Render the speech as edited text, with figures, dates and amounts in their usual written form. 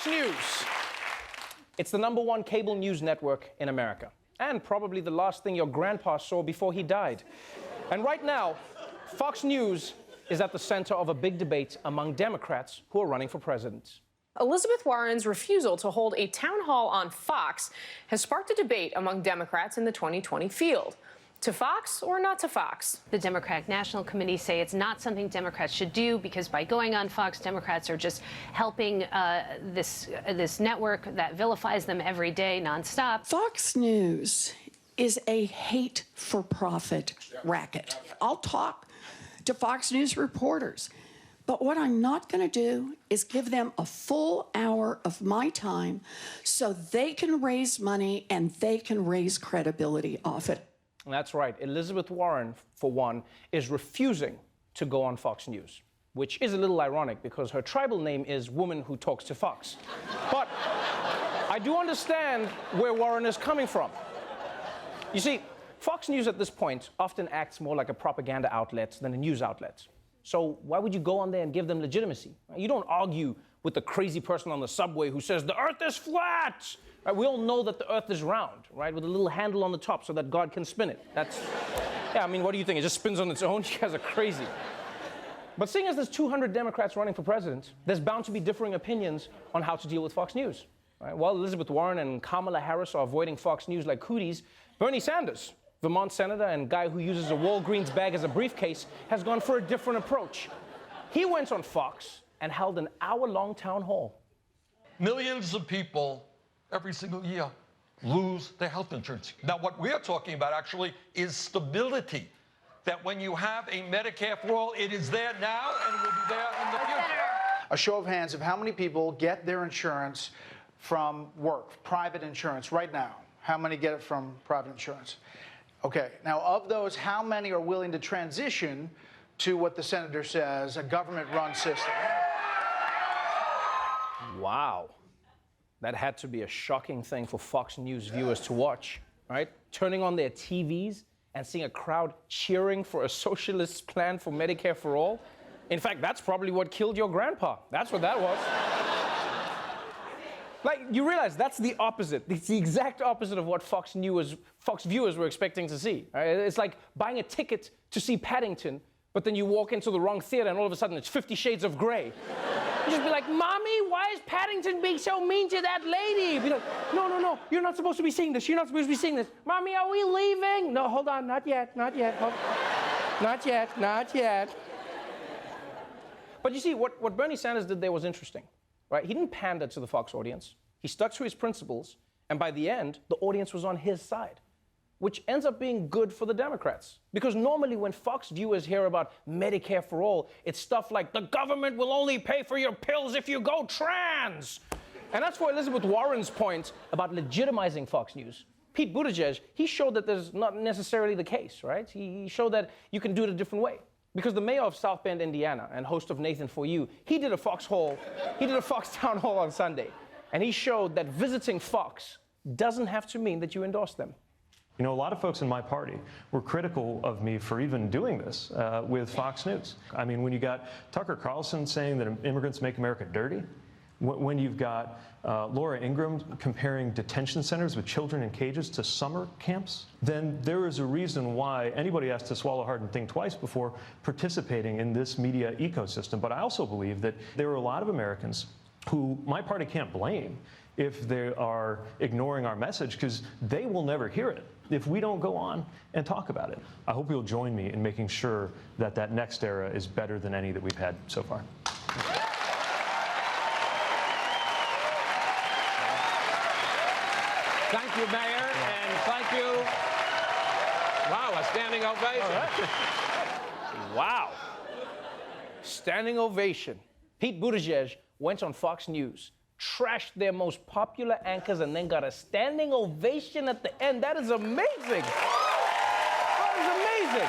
Fox News. It's the #1 cable news network in America, and probably the last thing your grandpa saw before he died. And right now, Fox News is at the center of a big debate among Democrats who are running for president. Elizabeth Warren's refusal to hold a town hall on Fox has sparked a debate among Democrats in the 2020 field. To Fox or not to Fox? The Democratic National Committee say it's not something Democrats should do because by going on Fox, Democrats are just helping this network that vilifies them every day nonstop. Fox News is a hate-for-profit racket. I'll talk to Fox News reporters, but what I'm not going to do is give them a full hour of my time so they can raise money and they can raise credibility off it. That's right. Elizabeth Warren, for one, is refusing to go on Fox News, which is a little ironic because her tribal name is Woman Who Talks to Fox. But I do understand where Warren is coming from. You see, Fox News at this point often acts more like a propaganda outlet than a news outlet. So why would you go on there and give them legitimacy? You don't argue with the crazy person on the subway who says the earth is flat. Right? We all know that the earth is round, right? With a little handle on the top so that God can spin it. Yeah, I mean, what do you think? It just spins on its own? You guys are crazy. But seeing as there's 200 Democrats running for president, there's bound to be differing opinions on how to deal with Fox News. Right? While Elizabeth Warren and Kamala Harris are avoiding Fox News like cooties, Bernie Sanders, Vermont senator and guy who uses a Walgreens bag as a briefcase, has gone for a different approach. He went on Fox and held an hour-long town hall. Millions of people every single year lose their health insurance. Now, what we're talking about actually is stability. That when you have a Medicare for all, it is there now and will be there in the future. A show of hands of how many people get their insurance from work, private insurance, right now. How many get it from private insurance? Okay, now of those, how many are willing to transition to what the senator says, a government-run system? Wow. That had to be a shocking thing for Fox News viewers to watch, right? Turning on their TVs and seeing a crowd cheering for a socialist plan for Medicare for all. In fact, that's probably what killed your grandpa. That's what that was. Like, you realize that's the opposite. It's the exact opposite of what Fox viewers were expecting to see. Right? It's like buying a ticket to see Paddington, but then you walk into the wrong theater and all of a sudden it's 50 Shades of Grey. You just be like, Mommy, why is Paddington being so mean to that lady? Be like, no, you're not supposed to be seeing this. You're not supposed to be seeing this. Mommy, are we leaving? No, hold on, not yet. Not yet. But you see, what Bernie Sanders did there was interesting. Right? He didn't pander to the Fox audience. He stuck to his principles, and by the end, the audience was on his side, which ends up being good for the Democrats. Because normally when Fox viewers hear about Medicare for all, it's stuff like, the government will only pay for your pills if you go trans. And that's for Elizabeth Warren's point about legitimizing Fox News. Pete Buttigieg, he showed that there's not necessarily the case, right? He showed that you can do it a different way. Because the mayor of South Bend, Indiana, and host of Nathan For You, he did a Fox town hall on Sunday. And he showed that visiting Fox doesn't have to mean that you endorse them. You know, a lot of folks in my party were critical of me for even doing this with Fox News. I mean, when you got Tucker Carlson saying that immigrants make America dirty, when you've got Laura Ingraham comparing detention centers with children in cages to summer camps, then there is a reason why anybody has to swallow hard and think twice before participating in this media ecosystem. But I also believe that there are a lot of Americans who my party can't blame if they are ignoring our message, because they will never hear it if we don't go on and talk about it. I hope you'll join me in making sure that that next era is better than any that we've had so far. Thank you, Mayor, and thank you. Wow, a standing ovation. Wow. Standing ovation. Pete Buttigieg went on Fox News, trashed their most popular anchors, and then got a standing ovation at the end. That is amazing. That is amazing.